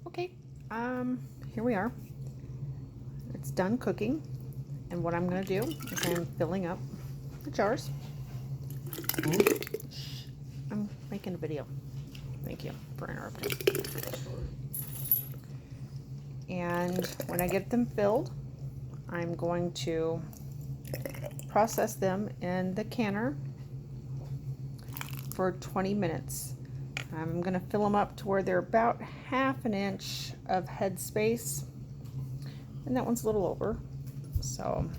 Okay, here we are. It's done cooking, and what I'm going to do is I'm filling up the jars. Shh, I'm making a video. Thank you for interrupting. And when I get them filled, I'm going to process them in the canner for 20 minutes. I'm going to fill them up to where they're about 1/2 inch of head space, and that one's a little over, so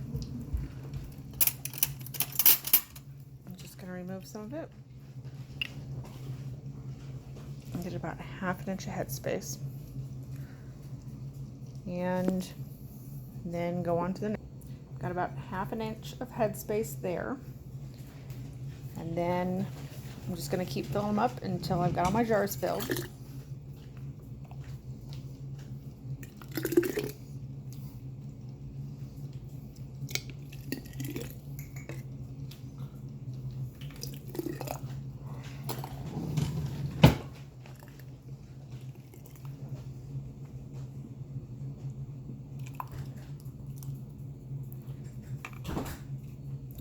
I'm just going to remove some of it and get about 1/2 inch of head space, and then go on to the next. Got about 1/2 inch of head space there, and then I'm just going to keep filling them up until I've got all my jars filled.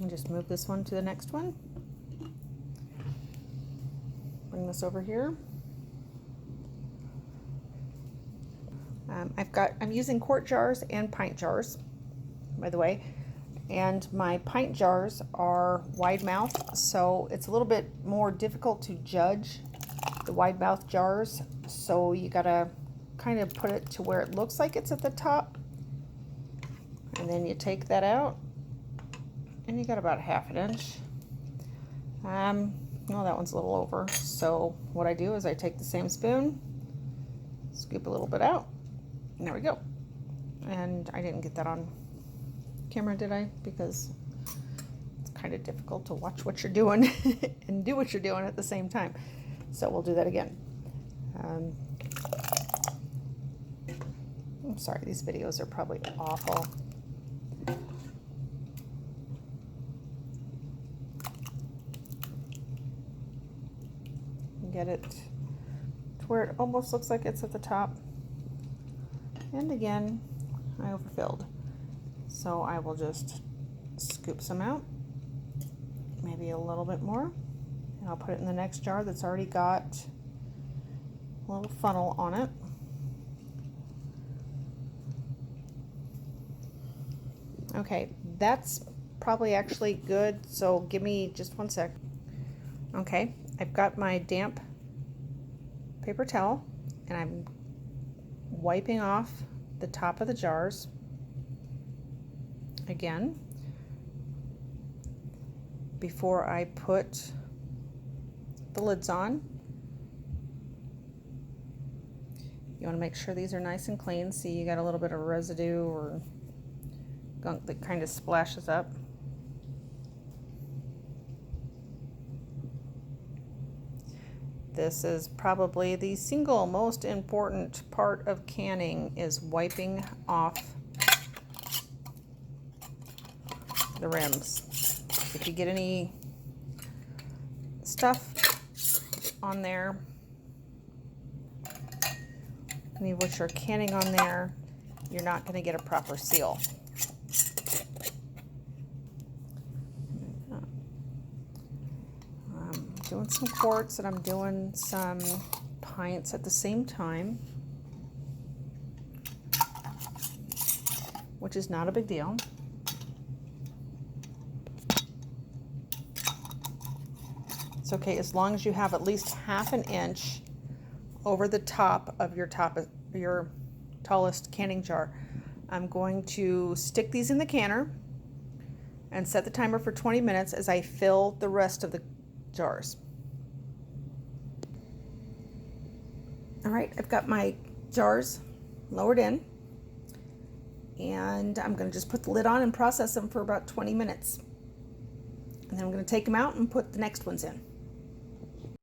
And just move this one to the next one. Bring this over here. I'm using quart jars and pint jars, by the way, and my pint jars are wide mouth, so it's a little bit more difficult to judge the wide mouth jars, so you gotta kind of put it to where it looks like it's at the top, and then you take that out and you got about 1/2 inch. No, that one's a little over. So what I do is I take the same spoon, scoop a little bit out, and there we go. And I didn't get that on camera, did I? Because it's kind of difficult to watch what you're doing and do what you're doing at the same time. So we'll do that again. I'm sorry, these videos are probably awful. Get it to where it almost looks like it's at the top, and again I overfilled, so I will just scoop some out, maybe a little bit more, and I'll put it in the next jar that's already got a little funnel on it. Okay, that's probably actually good, so give me just 1 sec. Okay, I've got my damp paper towel, and I'm wiping off the top of the jars again before I put the lids on. You want to make sure these are nice and clean. See, you got a little bit of residue or gunk that kind of splashes up. This is probably the single most important part of canning, is wiping off the rims. If you get any stuff on there, any of what you're canning on there, you're not going to get a proper seal. Doing some quarts and I'm doing some pints at the same time, which is not a big deal. It's okay as long as you have at least 1/2 inch over the top of your tallest canning jar. I'm going to stick these in the canner and set the timer for 20 minutes as I fill the rest of the jars. All right, I've got my jars lowered in, and I'm going to just put the lid on and process them for about 20 minutes. And then I'm going to take them out and put the next ones in.